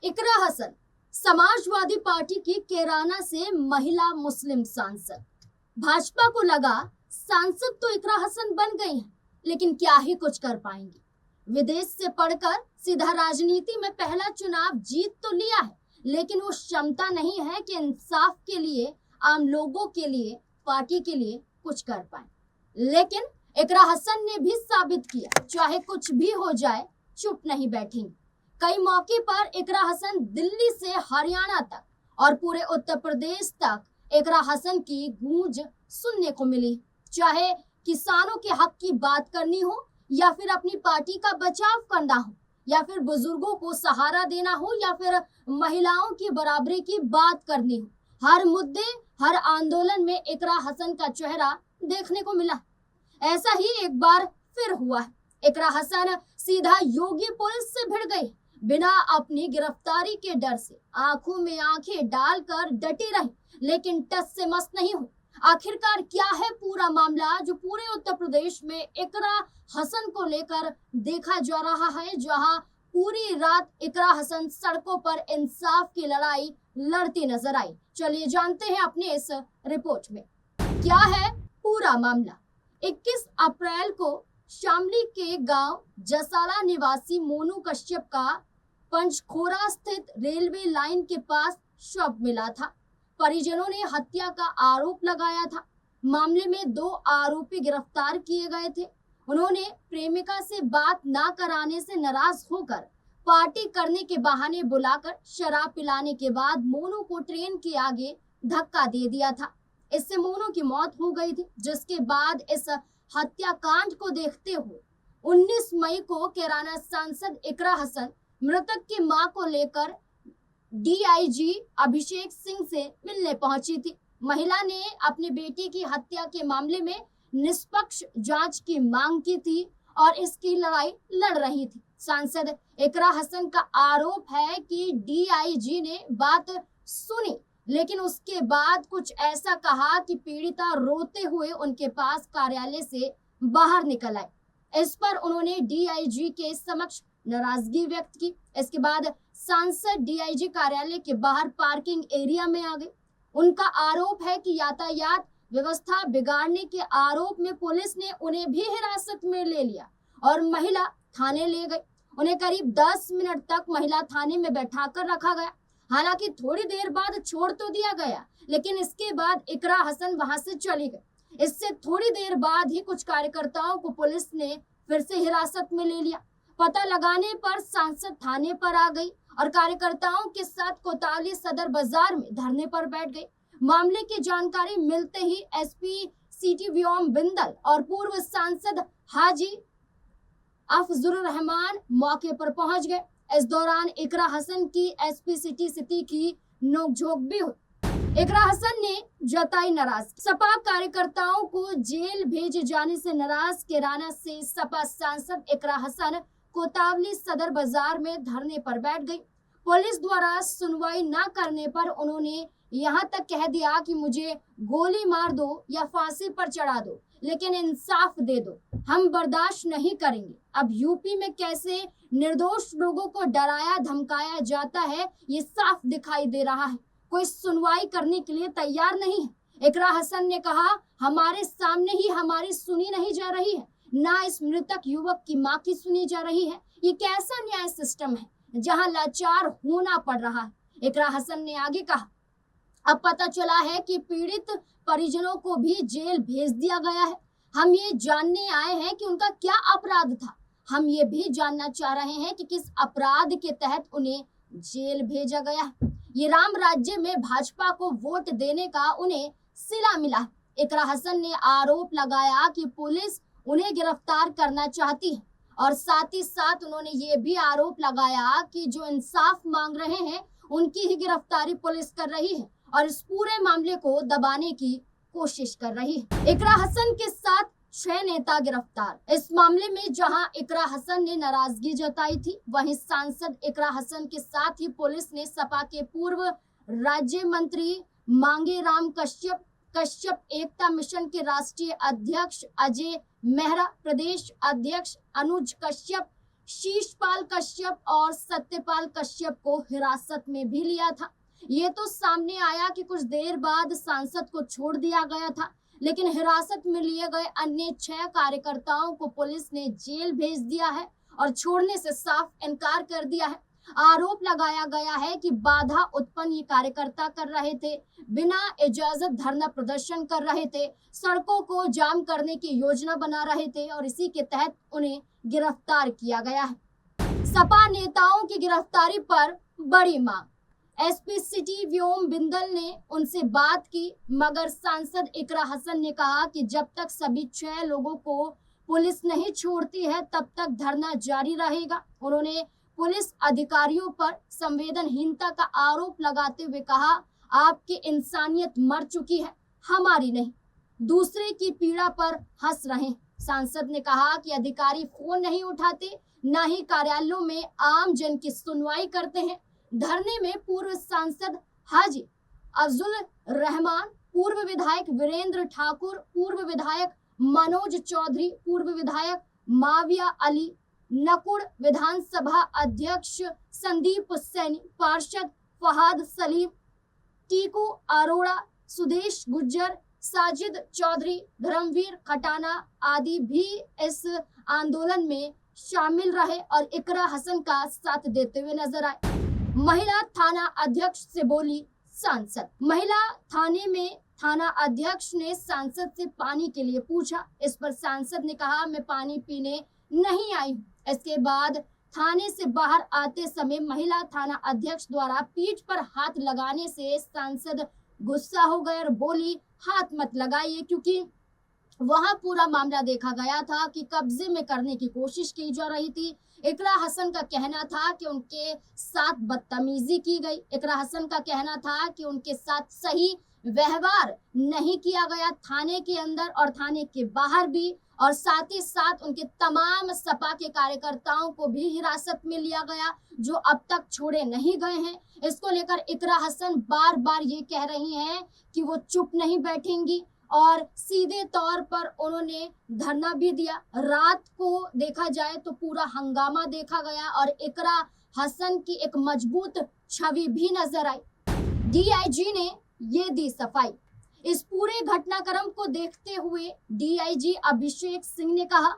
इकरा Hasan Samajwadi party की कैराना से महिला मुस्लिम सांसद। भाजपा को लगा सांसद तो इकरा हसन बन गई हैं, लेकिन क्या ही कुछ कर पाएंगी। विदेश से पढ़कर सीधा राजनीति में पहला चुनाव जीत तो लिया है, लेकिन वो क्षमता नहीं है कि इंसाफ के लिए, आम लोगों के लिए, पार्टी के लिए कुछ कर पाए। लेकिन इकरा हसन ने भी साबित किया, चाहे कुछ भी हो जाए चुप नहीं बैठेंगी। कई मौके पर इकरा हसन दिल्ली से हरियाणा तक और पूरे उत्तर प्रदेश तक इकरा हसन की गूंज सुनने को मिली। चाहे किसानों के हक की बात करनी हो, या फिर अपनी पार्टी का बचाव करना हो, या फिर बुजुर्गों को सहारा देना हो, या फिर महिलाओं की बराबरी की बात करनी हो, हर मुद्दे, हर आंदोलन में इकरा हसन का चेहरा देखने को मिला। ऐसा ही एक बार फिर हुआ है। इकरा हसन सीधा योगी पुलिस से भिड़ गई, बिना अपनी गिरफ्तारी के डर से आंखों में आंखें डालकर डटी रही, लेकिन टस से मस नहीं हुई। आखिरकार क्या है पूरा मामला जो पूरे उत्तर प्रदेश में इकरा हसन को लेकर देखा जा रहा है, जहां पूरी रात इकरा हसन सड़कों पर इंसाफ की लड़ाई लड़ती नजर आई। चलिए जानते हैं अपने इस रिपोर्ट में क्या है पूरा मामला। 21 अप्रैल को शामली के गांव जसाला निवासी मोनू कश्यप का पंचखोरा स्थित रेलवे लाइन के पास शव मिला था। परिजनों ने हत्या का आरोप लगाया था। मामले में 2 आरोपी गिरफ्तार किए गए थे। उन्होंने प्रेमिका से बात ना कराने से नाराज होकर पार्टी करने के बहाने बुलाकर शराब पिलाने के बाद मोनू को ट्रेन के आगे धक्का दे दिया था। इससे मोनू की मौत हो गई थी, जिसके बाद इस हत्याकांड को देखते हुए 19 मई को कैराना सांसद इकरा हसन मृतक की मां को लेकर डीआईजी अभिषेक सिंह से मिलने पहुंची थी। महिला ने अपनी बेटी की हत्या के मामले में निष्पक्ष जांच की मांग की थी और इसकी लड़ाई लड़ रही थी। सांसद इकरा हसन का आरोप है कि डीआईजी ने बात सुनी, लेकिन उसके बाद कुछ ऐसा कहा कि पीड़िता रोते हुए उनके पास कार्यालय से बाहर निकल आई। इस पर उन्होंने डीआईजी के समक्ष नाराजगी व्यक्त की। इसके बाद सांसद डीआईजी कार्यालय के बाहर पार्किंग एरिया में आ गए। उनका आरोप है कि यातायात व्यवस्था बिगाड़ने के आरोप में पुलिस ने उन्हें भी हिरासत में ले लिया और महिला थाने ले गई। उन्हें करीब 10 मिनट तक महिला थाने में बैठाकर रखा गया। हालांकि थोड़ी देर बाद छोड़ तो दिया गया, लेकिन इसके बाद इकरा हसन वहां से चली गई। इससे थोड़ी देर बाद ही कुछ कार्यकर्ताओं को पुलिस ने फिर से हिरासत में ले लिया। पता लगाने पर सांसद थाने पर आ गई और कार्यकर्ताओं के साथ कोतवाली सदर बाजार में धरने पर बैठ गई। मामले की जानकारी मिलते ही एसपी सिटी व्योम बिंदल और पूर्व सांसद हाजी अफजुर रहमान मौके पर पहुंच गए। इस दौरान इकरा हसन की एसपी सिटी की नोकझोंक भी हुई। इकरा हसन ने जताई नाराज। सपा कार्यकर्ताओं को जेल भेजे जाने से नाराज कैराना से सपा सांसद इकरा हसन कोतवाली सदर बाजार में धरने पर बैठ गई। पुलिस द्वारा सुनवाई न करने पर उन्होंने यहां तक कह दिया कि मुझे गोली मार दो या फांसी पर चढ़ा दो, लेकिन इंसाफ दे दो, हम बर्दाश्त नहीं करेंगे। अब यूपी में कैसे निर्दोष लोगों को डराया धमकाया जाता है, ये साफ दिखाई दे रहा है। कोई सुनवाई करने के लिए तैयार नहीं है। इकरा हसन ने कहा, हमारे सामने ही हमारी सुनी नहीं जा रही है, ना इस मृतक युवक की मां की सुनी जा रही है। ये कैसा न्याय सिस्टम है जहां लाचार होना पड़ रहा है। इकरा हसन ने आगे कहा, अब पता चला है कि पीड़ित परिजनों को भी जेल भेज दिया गया है। हम ये जानने आए हैं कि उनका क्या अपराध था। हम ये भी जानना चाह रहे हैं कि किस अपराध के तहत उन्हें जेल भेजा गया है। ये राम राज्य में भाजपा को वोट देने का उन्हें सिला मिला है। इकरा हसन ने आरोप लगाया कि पुलिस उन्हें गिरफ्तार करना चाहती है और साथ ही साथ उन्होंने ये भी आरोप लगाया कि जो इंसाफ मांग रहे हैं उनकी ही गिरफ्तारी पुलिस कर रही है और इस पूरे मामले को दबाने की कोशिश कर रही है। इकरा हसन के साथ 6 नेता गिरफ्तार। इस मामले में जहां इकरा हसन ने नाराजगी जताई थी, वहीं सांसद इकरा हसन के साथ ही पुलिस ने सपा के पूर्व राज्य मंत्री मांगे राम कश्यप, एकता मिशन के राष्ट्रीय अध्यक्ष अजय मेहरा, प्रदेश अध्यक्ष अनुज कश्यप, शीशपाल कश्यप और सत्यपाल कश्यप को हिरासत में भी लिया था। ये तो सामने आया कि कुछ देर बाद सांसद को छोड़ दिया गया था, लेकिन हिरासत में लिए गए अन्य 6 कार्यकर्ताओं को पुलिस ने जेल भेज दिया है और छोड़ने से साफ इनकार कर दिया है। आरोप लगाया गया है कि बाधा उत्पन्न ये कार्यकर्ता कर रहे थे, बिना इजाजत धरना प्रदर्शन कर रहे थे, सड़कों को जाम करने की योजना बना रहे थे और इसी के तहत उन्हें गिरफ्तार किया गया है। सपा नेताओं की गिरफ्तारी पर बड़ी मांग। एसपी सिटी व्योम बिंदल ने उनसे बात की, मगर सांसद इकरा हसन ने कहा कि जब तक सभी 6 लोगों को पुलिस नहीं छोड़ती है तब तक धरना जारी रहेगा। उन्होंने पुलिस अधिकारियों पर संवेदनहीनता का आरोप लगाते हुए कहा, आपकी इंसानियत मर चुकी है, हमारी नहीं। दूसरे की पीड़ा पर हंस रहे। सांसद ने कहा कि अधिकारी फोन नहीं उठाते, न ही कार्यालयों में आम जन की सुनवाई करते हैं। धरने में पूर्व सांसद हाजी अफजुल रहमान, पूर्व विधायक वीरेंद्र ठाकुर, पूर्व विधायक मनोज चौधरी, पूर्व विधायक माविया अली, नकुड़ विधानसभा अध्यक्ष संदीप सैनी, पार्षद फहाद सलीम, टीकू अरोड़ा, सुदेश गुज्जर, साजिद चौधरी, धर्मवीर खटाना आदि भी इस आंदोलन में शामिल रहे और इकरा हसन का साथ देते हुए नजर आए। महिला थाना अध्यक्ष से बोली सांसद। महिला थाने में थाना अध्यक्ष ने सांसद से पानी के लिए पूछा। इस पर सांसद ने कहा, मैं पानी पीने नहीं आई हूँ। इसके बाद थाने से बाहर आते समय महिला थाना अध्यक्ष द्वारा पीठ पर हाथ लगाने से सांसद गुस्सा हो गए और बोली, हाथ मत लगाइए, क्योंकि वहां पूरा मामला देखा गया था कि कब्जे में करने की कोशिश की जा रही थी। इकरा हसन का कहना था कि उनके साथ बदतमीजी की गई। इकरा हसन का कहना था कि उनके साथ सही व्यवहार नहीं किया गया, थाने के अंदर और थाने के बाहर भी, और साथ ही साथ उनके तमाम सपा के कार्यकर्ताओं को भी हिरासत में लिया गया जो अब तक छोड़े नहीं गए हैं। इसको लेकर इकरा हसन बार बार ये कह रही हैं कि वो चुप नहीं बैठेंगी और सीधे तौर पर उन्होंने धरना भी दिया। रात को देखा जाए तो पूरा हंगामा देखा गया और इकरा हसन की एक मजबूत छवि भी नजर आई। डीआईजी ने ये दी सफाई। इस पूरे घटनाक्रम को देखते हुए डीआईजी अभिषेक सिंह ने कहा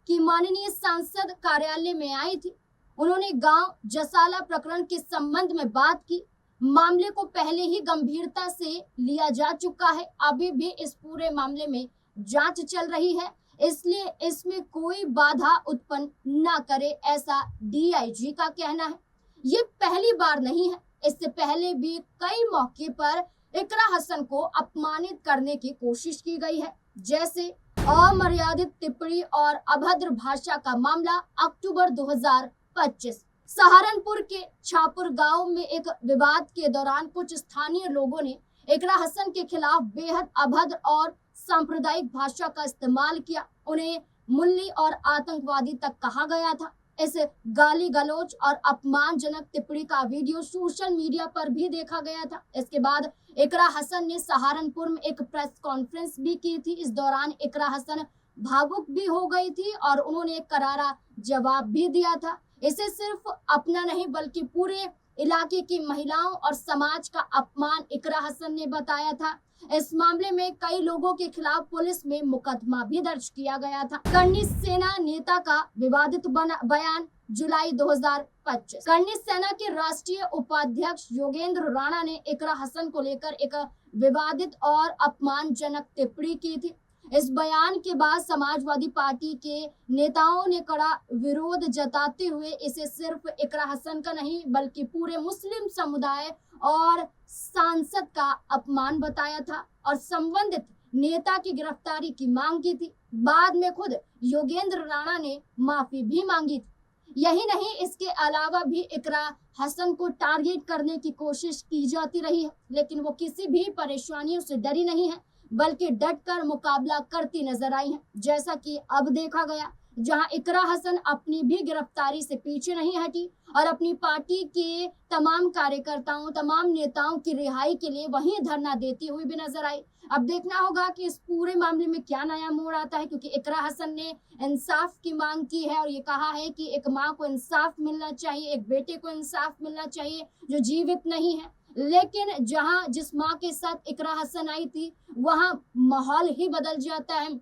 कि माननीय सांसद कार्यालय में आई थी। उन्होंने गांव जसाला प्रकरण के संबंध में बात की। मामले को पहले ही गंभीरता से लिया जा चुका है। अभी भी इस पूरे मामले में जांच चल रही है, इसलिए इसमें कोई बाधा उत्पन्न न करे, ऐसा डीआईजी का कहना है। ये पहली बार नहीं है, इससे पहले भी कई मौके पर इकरा हसन को अपमानित करने की कोशिश की गई है, जैसे अमर्यादित टिप्पणी और अभद्र भाषा का मामला अक्टूबर 2025। सहारनपुर के छापुर गांव में एक विवाद के दौरान कुछ स्थानीय लोगों ने इकरा हसन के खिलाफ बेहद अभद्र और सांप्रदायिक भाषा का इस्तेमाल किया। उन्हें मुल्ली और आतंकवादी तक कहा गया था। इस गाली गलौज और अपमानजनक टिप्पणी का वीडियो सोशल मीडिया पर भी देखा गया था। इसके बाद इकरा हसन ने सहारनपुर में एक प्रेस कॉन्फ्रेंस भी की थी। इस दौरान इकरा हसन भावुक भी हो गई थी और उन्होंने एक करारा जवाब भी दिया था। इसे सिर्फ अपना नहीं बल्कि पूरे इलाके की महिलाओं और समाज का अपमान इकरा हसन ने बताया था। इस मामले में कई लोगों के खिलाफ पुलिस में मुकदमा भी दर्ज किया गया था। करनी सेना नेता का विवादित बयान जुलाई 2025। करनी सेना के राष्ट्रीय उपाध्यक्ष योगेंद्र राणा ने इकरा हसन को लेकर एक विवादित और अपमानजनक टिप्पणी की थी। इस बयान के बाद समाजवादी पार्टी के नेताओं ने कड़ा विरोध जताते हुए इसे सिर्फ इकरा हसन का नहीं बल्कि पूरे मुस्लिम समुदाय और सांसद का अपमान बताया था और संबंधित नेता की गिरफ्तारी की मांग की थी। बाद में खुद योगेंद्र राणा ने माफी भी मांगी थी। यही नहीं, इसके अलावा भी इकरा हसन को टारगेट करने की कोशिश की जाती रही है, लेकिन वो किसी भी परेशानियों से डरी नहीं है बल्कि डटकर मुकाबला करती नजर आई है, जैसा कि अब देखा गया, जहां इकरा हसन अपनी भी गिरफ्तारी से पीछे नहीं हटी और अपनी पार्टी के तमाम कार्यकर्ताओं, तमाम नेताओं की रिहाई के लिए वहीं धरना देती हुई भी नजर आई। अब देखना होगा कि इस पूरे मामले में क्या नया मोड़ आता है, क्योंकि इकरा हसन ने इंसाफ की मांग की है और ये कहा है कि एक माँ को इंसाफ मिलना चाहिए, एक बेटे को इंसाफ मिलना चाहिए जो जीवित नहीं है। लेकिन जिस माँ के साथ इकरा हसन आई थी, वहां माहौल ही बदल जाता है।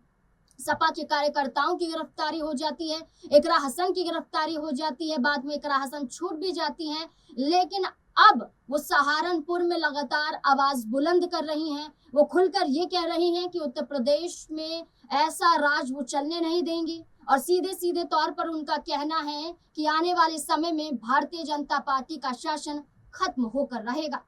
सपा के कार्यकर्ताओं की गिरफ्तारी हो जाती है, इकरा हसन की गिरफ्तारी हो जाती है, बाद में इकरा हसन छूट भी जाती हैं। लेकिन अब वो सहारनपुर में लगातार आवाज बुलंद कर रही हैं। वो खुलकर ये कह रही हैं कि उत्तर प्रदेश में ऐसा राज वो चलने नहीं देंगी और सीधे सीधे तौर पर उनका कहना है कि आने वाले समय में भारतीय जनता पार्टी का शासन खत्म होकर रहेगा।